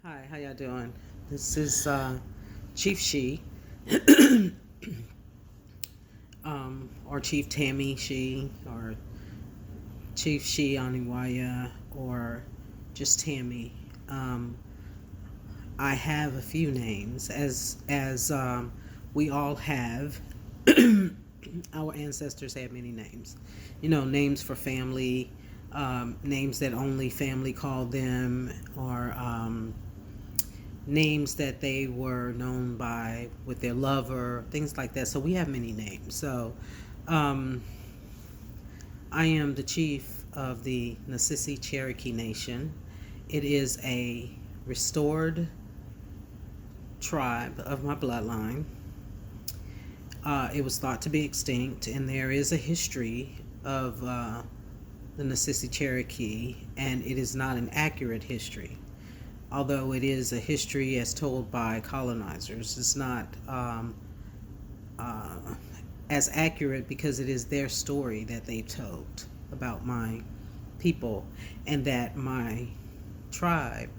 Hi, how y'all doing? This is Chief She, or Chief Tammy She, or Chief She Aniwaya, or just Tammy. Um, I have a few names, as we all have. Our ancestors had many names. Names for family, names that only family called them, or names that they were known by with their lover, things like that. So we have many names. So um, I am the chief of the Nasisi Cherokee Nation. It is a restored tribe of my bloodline. It was thought to be extinct, and there is a history of the Nasisi Cherokee, and it is not an accurate history. Although it is a history as told by colonizers, it's not uh, as accurate because it is their story that they told about my people, and that my tribe,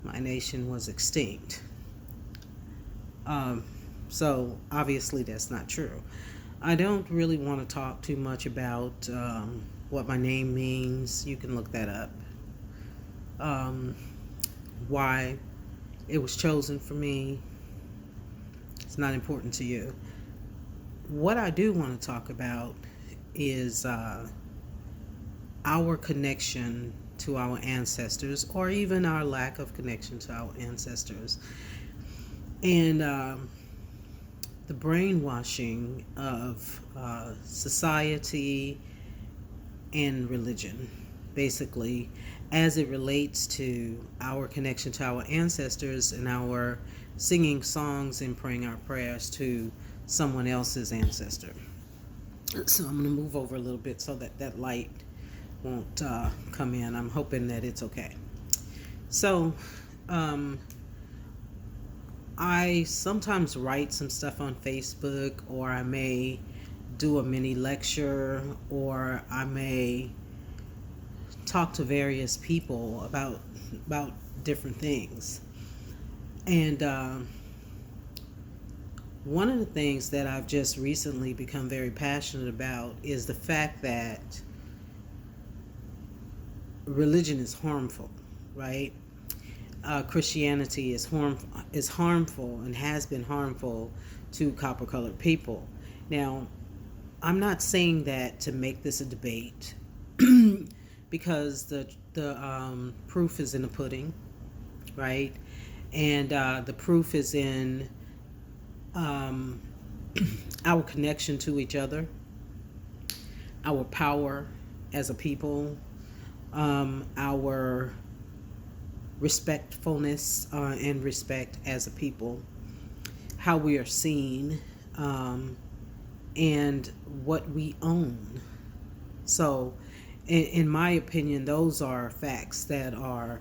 my nation, was extinct. Um, so obviously that's not true. I don't really want to talk too much about what my name means. You can look that up. Um, why it was chosen for me, it's not important to you. What I do want to talk about is our connection to our ancestors, or even our lack of connection to our ancestors, and the brainwashing of society and religion, basically, as it relates to our connection to our ancestors and our singing songs and praying our prayers to someone else's ancestor. So I'm going to move over a little bit so that that light won't come in. I'm hoping that it's okay. So I sometimes write some stuff on Facebook, or I may do a mini lecture, or I may talk to various people about different things. And one of the things that I've just recently become very passionate about is the fact that religion is harmful, right? Christianity is harmful and has been harmful to copper-colored people. Now, I'm not saying that to make this a debate, because the proof is in the pudding, right? And the proof is in our connection to each other, our power as a people, our respectfulness and respect as a people, how we are seen, and what we own. So, in my opinion, those are facts that are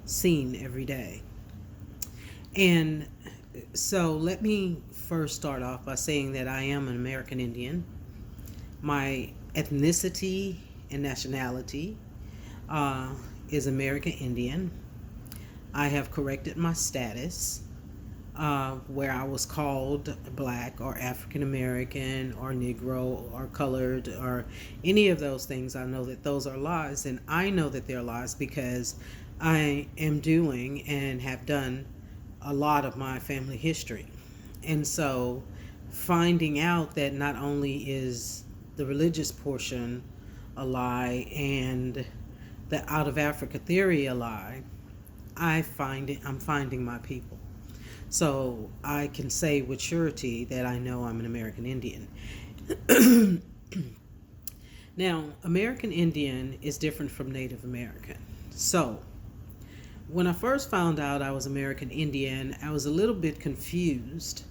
seen every day. And so, let me first start off by saying that I am an American Indian. My ethnicity and nationality is American Indian. I have corrected my status, where I was called black or African American or Negro or colored or any of those things. I know that those are lies, and I know that they're lies because I am doing and have done a lot of my family history. And so finding out that not only is the religious portion a lie and the out of Africa theory a lie, I'm finding my people. So I can say with surety that I know I'm an American Indian. Now, American Indian is different from Native American. So when I first found out I was American Indian, I was a little bit confused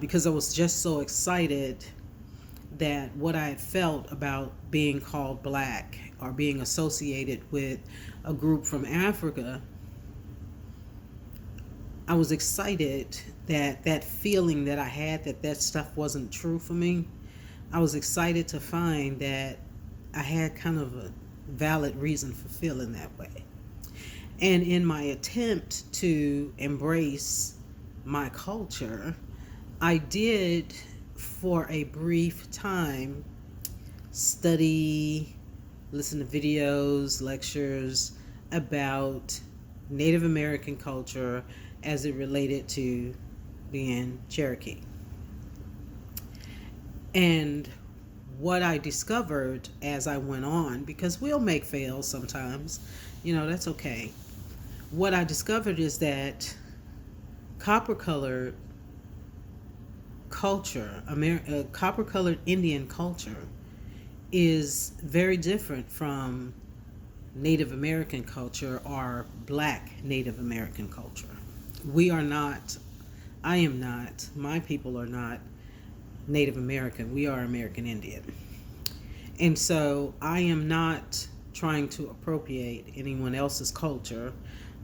because I was just so excited that what I had felt about being called black or being associated with a group from Africa, I was excited that that feeling that I had, that stuff wasn't true for me. I was excited to find that I had kind of a valid reason for feeling that way. And in my attempt to embrace my culture, I did, for a brief time, study, listen to videos, lectures about Native American culture as it related to being Cherokee. And what I discovered as I went on, because we'll make fails sometimes, that's okay. What I discovered is that copper colored culture, copper colored Indian culture, is very different from Native American culture or Black Native American culture. We are not, I am not, my people are not Native American. We are American Indian. And so I am not trying to appropriate anyone else's culture.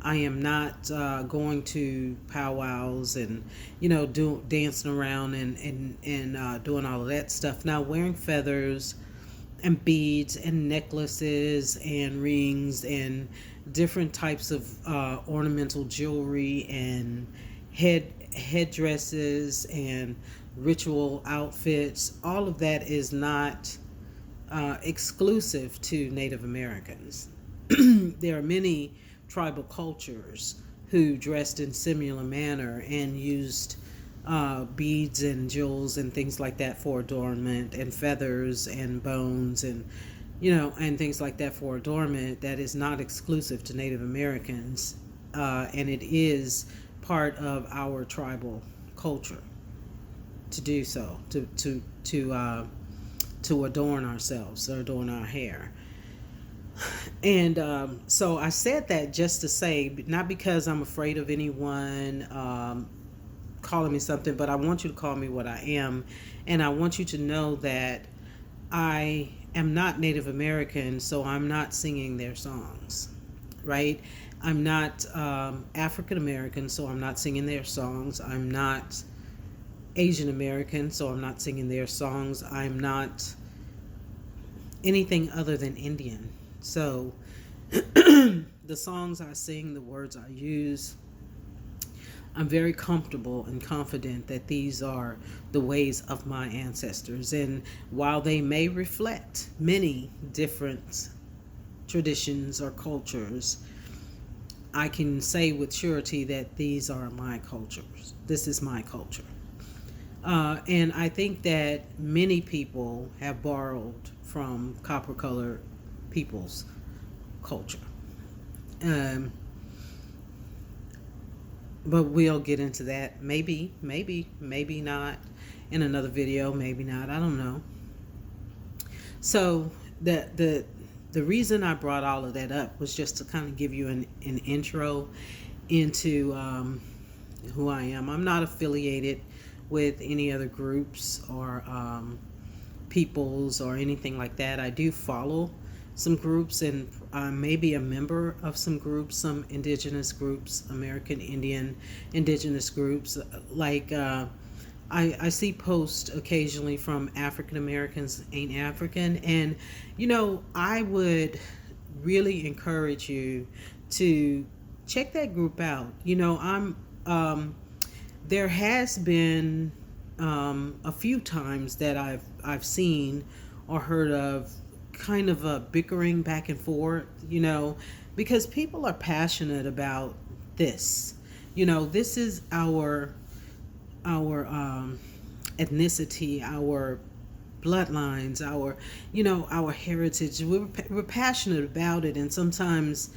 I am not going to powwows and dancing around and doing all of that stuff. Now, wearing feathers and beads and necklaces and rings and different types of ornamental jewelry and headdresses and ritual outfits, all of that is not exclusive to Native Americans. There are many tribal cultures who dressed in similar manner and used beads and jewels and things like that for adornment, and feathers and bones and and things like that for adornment. That is not exclusive to Native Americans, and it is part of our tribal culture to do so, to adorn ourselves or adorn our hair. And so I said that just to say, not because I'm afraid of anyone calling me something, but I want you to call me what I am. And I want you to know that I am not Native American, so I'm not singing their songs, right? I'm not African American, so I'm not singing their songs. I'm not Asian American, so I'm not singing their songs. I'm not anything other than Indian. So the songs I sing, the words I use, I'm very comfortable and confident that these are the ways of my ancestors. And while they may reflect many different traditions or cultures, I can say with surety that these are my cultures. This is my culture. And I think that many people have borrowed from copper colored people's culture. But we'll get into that. Maybe not in another video. Maybe not. I don't know. So the reason I brought all of that up was just to kind of give you an intro into who I am. I'm not affiliated with any other groups or peoples or anything like that. I do follow some groups and maybe a member of some groups, some indigenous groups, American Indian indigenous groups. Like I see posts occasionally from African Americans Ain't African, and I would really encourage you to check that group out. There has been a few times that I've seen or heard of kind of a bickering back and forth, because people are passionate about this. This is our ethnicity, our bloodlines, our heritage. We're passionate about it, and sometimes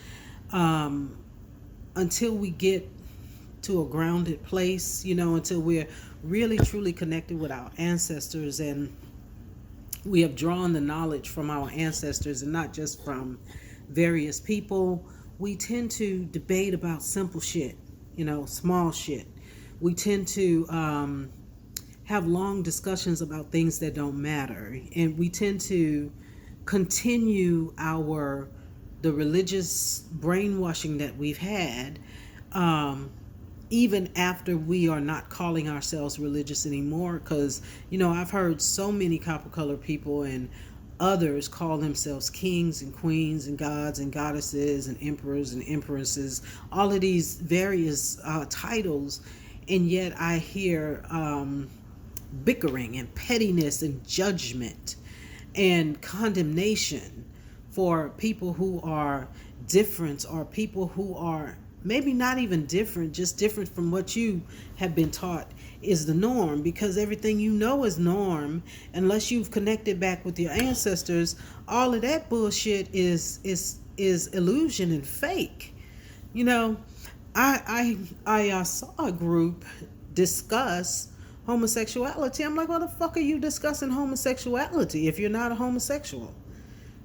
until we get to a grounded place, until we're really truly connected with our ancestors and we have drawn the knowledge from our ancestors and not just from various people, we tend to debate about simple shit, small shit. We tend to have long discussions about things that don't matter, and we tend to continue the religious brainwashing that we've had, even after we are not calling ourselves religious anymore. Because I've heard so many copper colored people and others call themselves kings and queens and gods and goddesses and emperors and empresses, all of these various titles, and yet I hear bickering and pettiness and judgment and condemnation for people who are different, or people who are maybe not even different, just different from what you have been taught is the norm, because everything you know is norm unless you've connected back with your ancestors. All of that bullshit is illusion and fake. You know, I saw a group discuss homosexuality. I'm like, why the fuck are you discussing homosexuality if you're not a homosexual?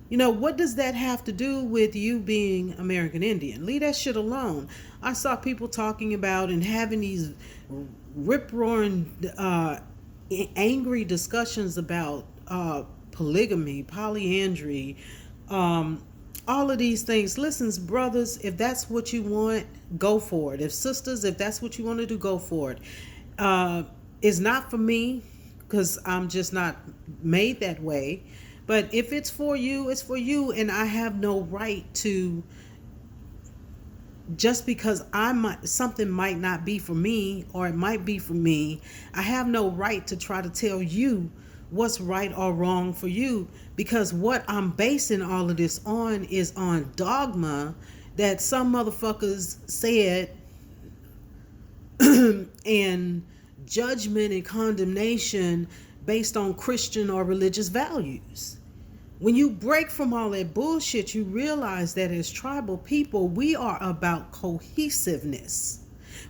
You know, what does that have to do with you being American Indian? Leave that shit alone. I saw people talking about and having these rip-roaring, angry discussions about polygamy, polyandry, all of these things. Listen, brothers, if that's what you want, go for it. If sisters, if that's what you want to do, go for it. It's not for me, because I'm just not made that way. But if it's for you, it's for you. And I have no right to, just because something might not be for me, or it might be for me, I have no right to try to tell you what's right or wrong for you, because what I'm basing all of this on is on dogma that some motherfuckers said and judgment and condemnation based on Christian or religious values. When you break from all that bullshit, you realize that as tribal people, we are about cohesiveness.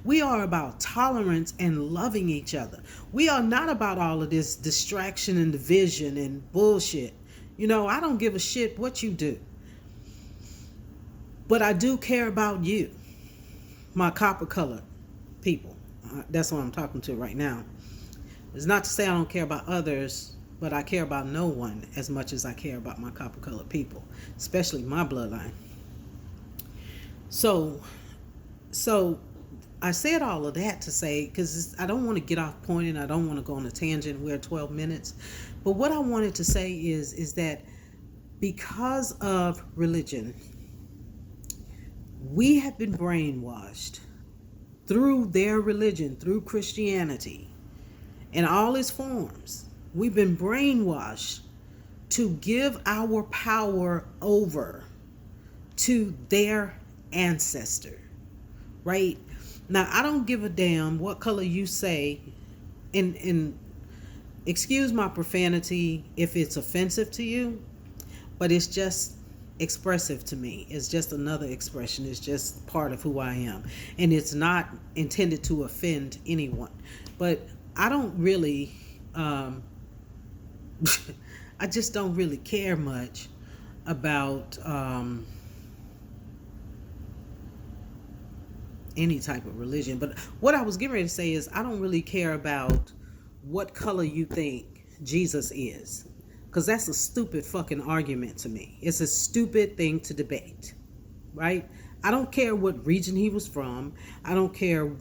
We are about tolerance and loving each other. We are not about all of this distraction and division and bullshit. You know, I don't give a shit what you do. But I do care about you, my copper colored people. That's what I'm talking to right now. It's not to say I don't care about others, but I care about no one as much as I care about my copper colored people, especially my bloodline. So I said all of that to say, because I don't want to get off point and I don't want to go on a tangent. We're at 12 minutes. But what I wanted to say is that because of religion, we have been brainwashed through their religion, through Christianity, in all its forms. We've been brainwashed to give our power over to their ancestor, right? Now, I don't give a damn what color you say, and excuse my profanity if it's offensive to you, but it's just expressive to me. It's just another expression. It's just part of who I am. And it's not intended to offend anyone. But I don't really, I just don't really care much about any type of religion. But what I was getting ready to say is I don't really care about what color you think Jesus is, because that's a stupid fucking argument to me. It's a stupid thing to debate, right? I don't care what region he was from. I don't care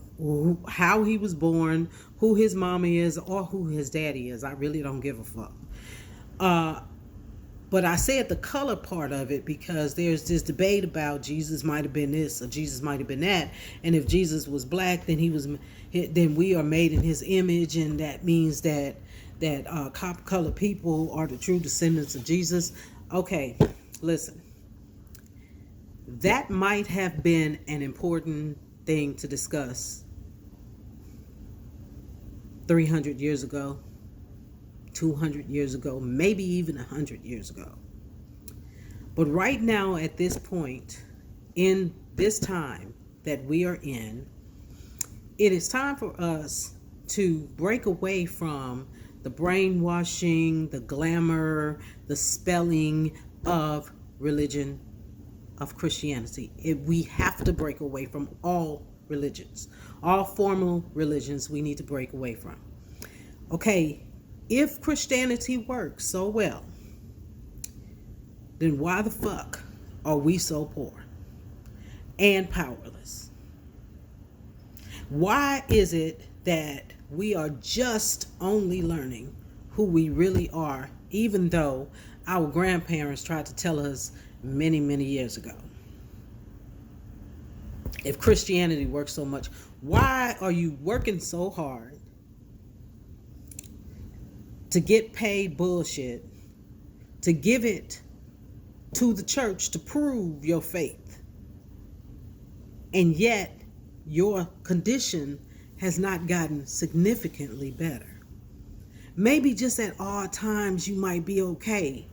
how he was born, who his mama is, or who his daddy is. I really don't give a fuck. But I said the color part of it because there's this debate about Jesus might have been this or Jesus might have been that, and if Jesus was black, then we are made in his image, and that means that copper colored people are the true descendants of Jesus. Okay, listen. That might have been an important thing to discuss 300 years ago, 200 years ago, maybe even 100 years ago. But right now, at this point, in this time that we are in, it is time for us to break away from the brainwashing, the glamour, the spelling of religion, of Christianity. We have to break away from all religions. All formal religions we need to break away from. Okay, if Christianity works so well, then why the fuck are we so poor and powerless? Why is it that we are just only learning who we really are, even though our grandparents tried to tell us many, many years ago. If Christianity works so much, why are you working so hard to get paid bullshit, to give it to the church to prove your faith, and yet your condition has not gotten significantly better? Maybe just at odd times you might be okay,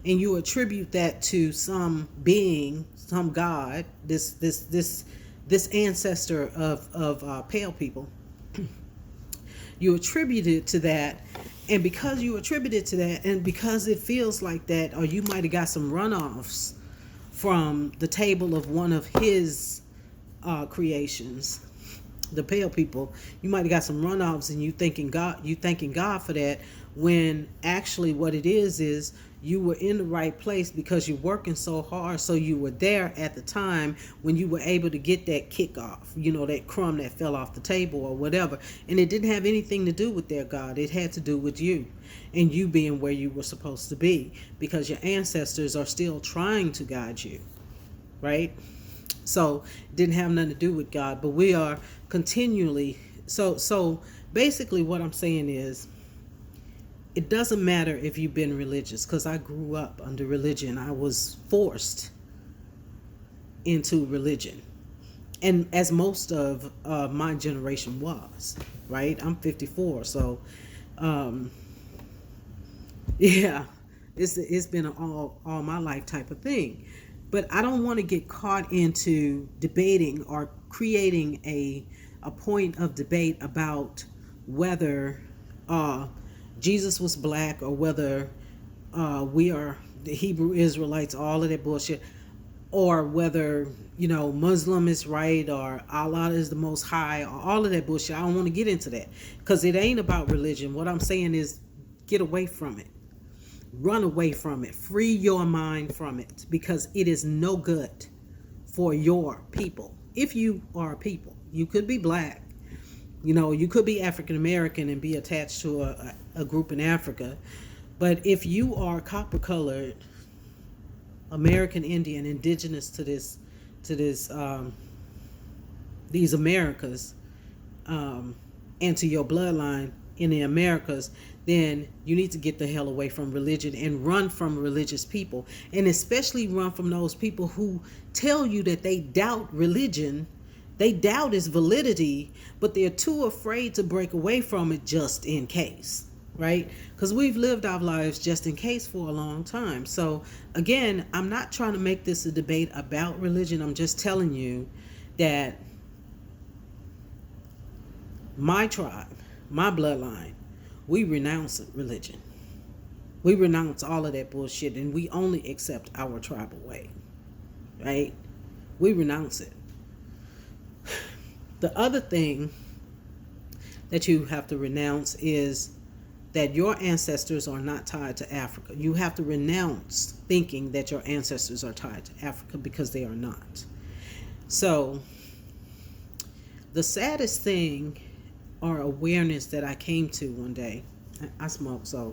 and you attribute that to some being, some God, this ancestor of pale people. You attribute it to that, and because you attribute it to that, and because it feels like that, or you might have got some runoffs from the table of one of his creations, the pale people, you might have got some runoffs, and you thanking God for that, when actually what it is you were in the right place because you're working so hard, so you were there at the time when you were able to get that kick off, that crumb that fell off the table or whatever. And it didn't have anything to do with their God. It had to do with you and you being where you were supposed to be, because your ancestors are still trying to guide you, right? So it didn't have nothing to do with God, but we are continually, so basically what I'm saying is, it doesn't matter if you've been religious, because I grew up under religion. I was forced into religion, and as most of my generation was, right? I'm 54, so yeah, it's been an all my life type of thing. But I don't want to get caught into debating or creating a point of debate about whether Jesus was black, or whether we are the Hebrew Israelites, all of that bullshit, or whether Muslim is right, or Allah is the most high, or all of that bullshit. I don't want to get into that, because it ain't about religion. What I'm saying is, get away from it, run away from it, free your mind from it, because it is no good for your people. If you are a people, you could be black, you could be African American and be attached to a group in Africa. But if you are copper colored, American Indian, indigenous to these Americas, and to your bloodline in the Americas, then you need to get the hell away from religion and run from religious people, and especially run from those people who tell you that they doubt religion. They doubt its validity, but they're too afraid to break away from it just in case, right? Because we've lived our lives just in case for a long time. So again, I'm not trying to make this a debate about religion. I'm just telling you that my tribe, my bloodline, we renounce religion. We renounce all of that bullshit, and we only accept our tribal way, right? We renounce it. The other thing that you have to renounce is that your ancestors are not tied to Africa. You have to renounce thinking that your ancestors are tied to Africa, because they are not. So the saddest thing or awareness that I came to one day, I smoke, so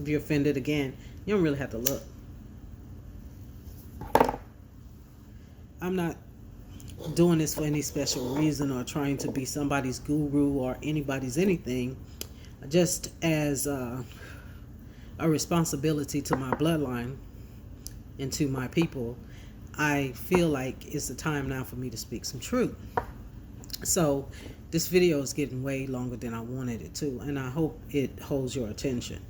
if you're offended again, you don't really have to look. I'm not doing this for any special reason or trying to be somebody's guru or anybody's anything, just as a responsibility to my bloodline and to my people. I feel like it's the time now for me to speak some truth. So this video is getting way longer than I wanted it to, and I hope it holds your attention.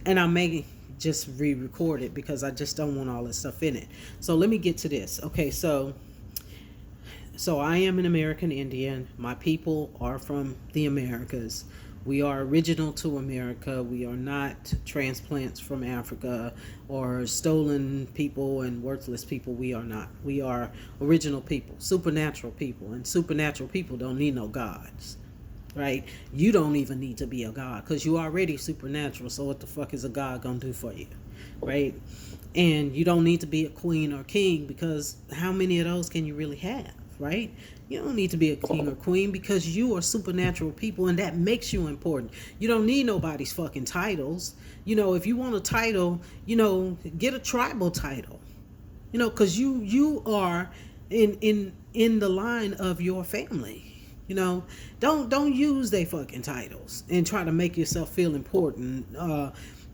And I may just re-record it, because I just don't want all this stuff in it. So let me get to this. Okay, so I am an American Indian. My people are from the Americas. We are original to America. We are not transplants from Africa or stolen people and worthless people. We are not. We are original people, supernatural people. And supernatural people don't need no gods, right? You don't even need to be a god, because you're already supernatural. So what the fuck is a god gonna do for you, right? And you don't need to be a queen or king, because how many of those can you really have? right? You don't need to be a king or queen because you are supernatural people and that makes you important. You don't need nobody's fucking titles. If you want a title, get a tribal title. Because you are in the line of your family. Don't use their fucking titles and try to make yourself feel important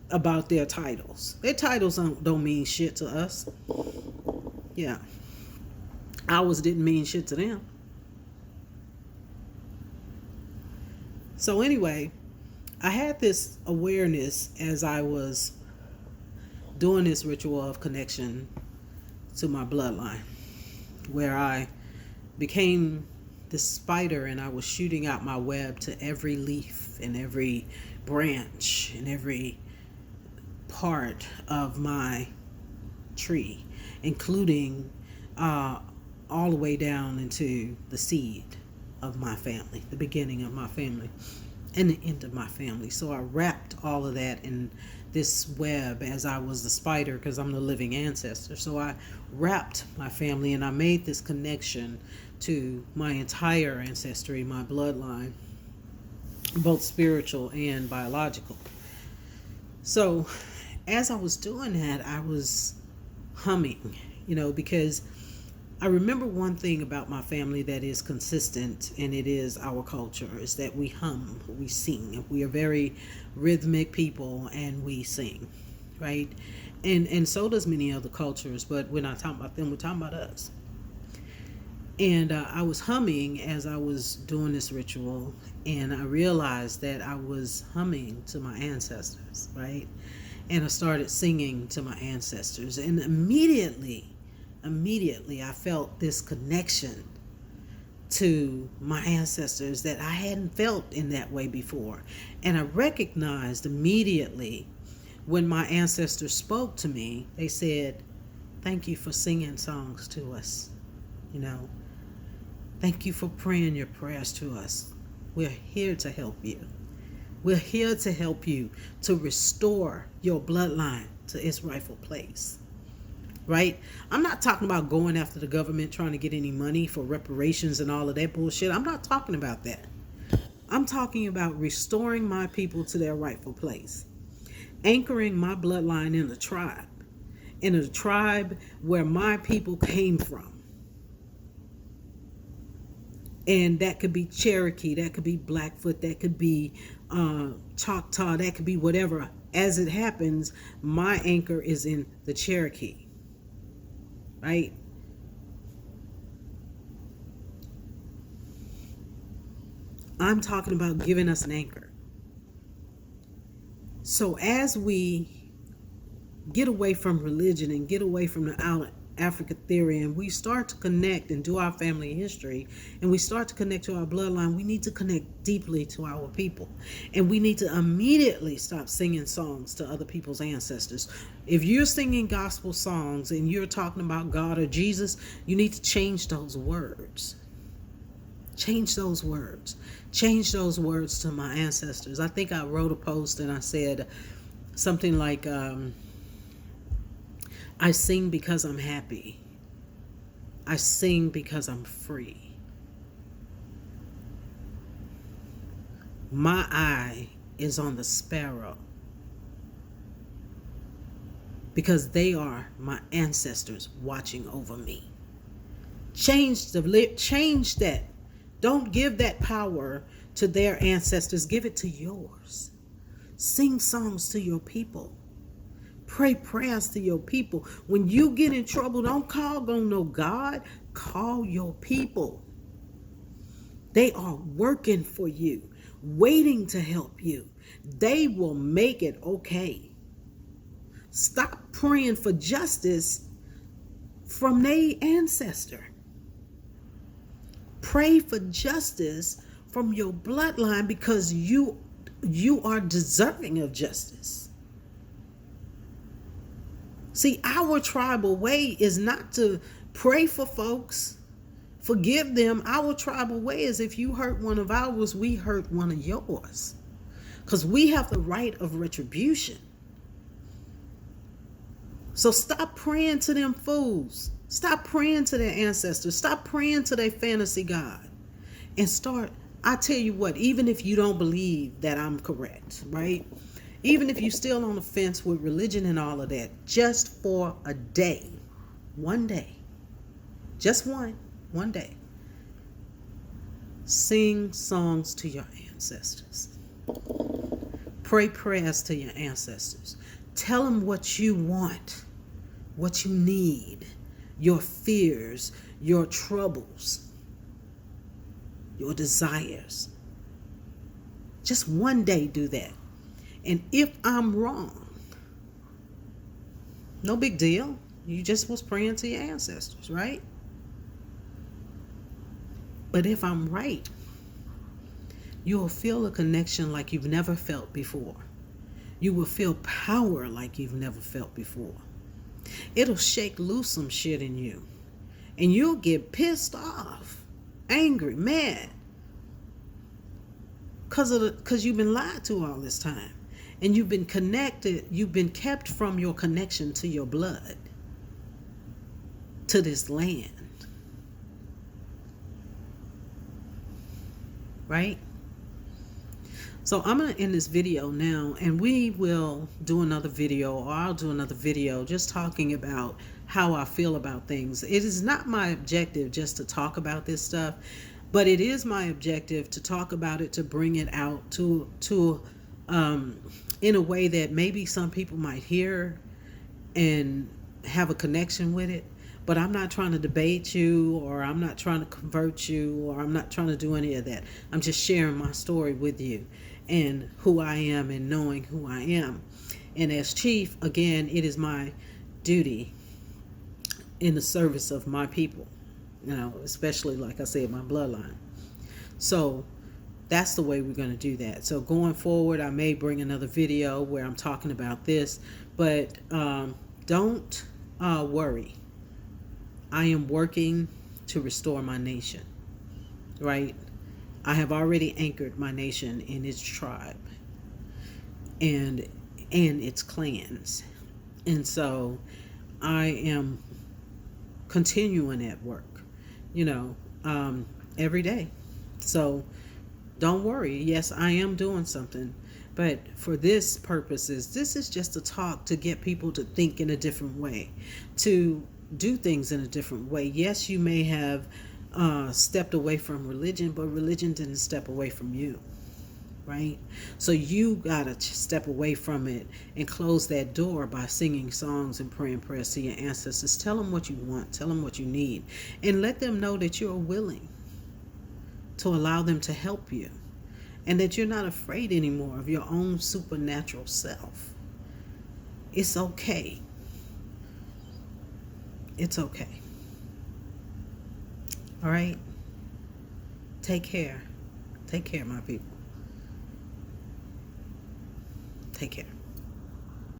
about their titles. Their titles don't mean shit to us. Yeah, ours didn't mean shit to them. So anyway, I had this awareness as I was doing this ritual of connection to my bloodline, where I became this spider and I was shooting out my web to every leaf and every branch and every part of my tree, including all the way down into the seed of my family, the beginning of my family, and the end of my family. So I wrapped all of that in this web as I was the spider, because I'm the living ancestor. So I wrapped my family and I made this connection to my entire ancestry, my bloodline, both spiritual and biological. So as I was doing that, I was humming, because I remember one thing about my family that is consistent, and it is our culture, is that we hum, we sing. We are very rhythmic people and we sing, right? And so does many other cultures, but we're not talking about them, we're talking about us. And I was humming as I was doing this ritual, and I realized that I was humming to my ancestors, right? And I started singing to my ancestors, and immediately I felt this connection to my ancestors that I hadn't felt in that way before. And I recognized immediately when my ancestors spoke to me, they said, "Thank you for singing songs to us. Thank you for praying your prayers to us. We're here to help you. We're here to help you to restore your bloodline to its rightful place." Right? I'm not talking about going after the government trying to get any money for reparations and all of that bullshit. I'm not talking about that. I'm talking about restoring my people to their rightful place. Anchoring my bloodline in a tribe where my people came from. And that could be Cherokee, that could be Blackfoot, that could be Choctaw, that could be whatever. As it happens, my anchor is in the Cherokee, right? I'm talking about giving us an anchor. So as we get away from religion and get away from the out Africa theory, and we start to connect and do our family history, and we start to connect to our bloodline, we need to connect deeply to our people. And we need to immediately stop singing songs to other people's ancestors. If you're singing gospel songs and you're talking about God or Jesus, you need to change those words. Change those words. Change those words to my ancestors. I think I wrote a post and I said something like, I sing because I'm happy. I sing because I'm free. My eye is on the sparrow because they are my ancestors watching over me. Change that. Don't give that power to their ancestors. Give it to yours. Sing songs to your people. Pray prayers to your people. When you get in trouble, don't call on no God. Call your people. They are working for you, waiting to help you. They will make it okay. Stop praying for justice from their ancestor. Pray for justice from your bloodline because you are deserving of justice. See, our tribal way is not to pray for folks, forgive them. Our tribal way is if you hurt one of ours, we hurt one of yours. Because we have the right of retribution. So stop praying to them fools. Stop praying to their ancestors. Stop praying to their fantasy God. And start, I tell you what, even if you don't believe that I'm correct, right? Even if you're still on the fence with religion and all of that, just for a day, one day, just one day, sing songs to your ancestors. Pray prayers to your ancestors. Tell them what you want, what you need, your fears, your troubles, your desires. Just one day do that. And if I'm wrong, no big deal. You just was praying to your ancestors, right? But if I'm right, you'll feel a connection like you've never felt before. You will feel power like you've never felt before. It'll shake loose some shit in you. And you'll get pissed off, angry, mad. Because you've been lied to all this time. And you've been connected, you've been kept from your connection to your blood, to this land. Right? So I'm going to end this video now, and we will do another video, or I'll do another video just talking about how I feel about things. It is not my objective just to talk about this stuff, but it is my objective to talk about it, to bring it out in a way that maybe some people might hear and have a connection with it. But I'm not trying to debate you, or I'm not trying to convert you, or I'm not trying to do any of that. I'm just sharing my story with you and who I am and knowing who I am. And as chief, again, it is my duty in the service of my people, especially, like I said, my bloodline. So that's the way we're going to do that. So going forward, I may bring another video where I'm talking about this, but don't worry. I am working to restore my nation, right? I have already anchored my nation in its tribe and its clans. And so I am continuing that work, every day. So don't worry. Yes, I am doing something. But for this purposes, this is just a talk to get people to think in a different way, to do things in a different way. Yes, you may have stepped away from religion, but religion didn't step away from you, right? So you gotta step away from it and close that door by singing songs and praying prayers to your ancestors. Tell them what you want, tell them what you need, and let them know that you're willing to allow them to help you, and that you're not afraid anymore of your own supernatural self. It's okay. It's okay. All right? Take care. Take care, my people. Take care.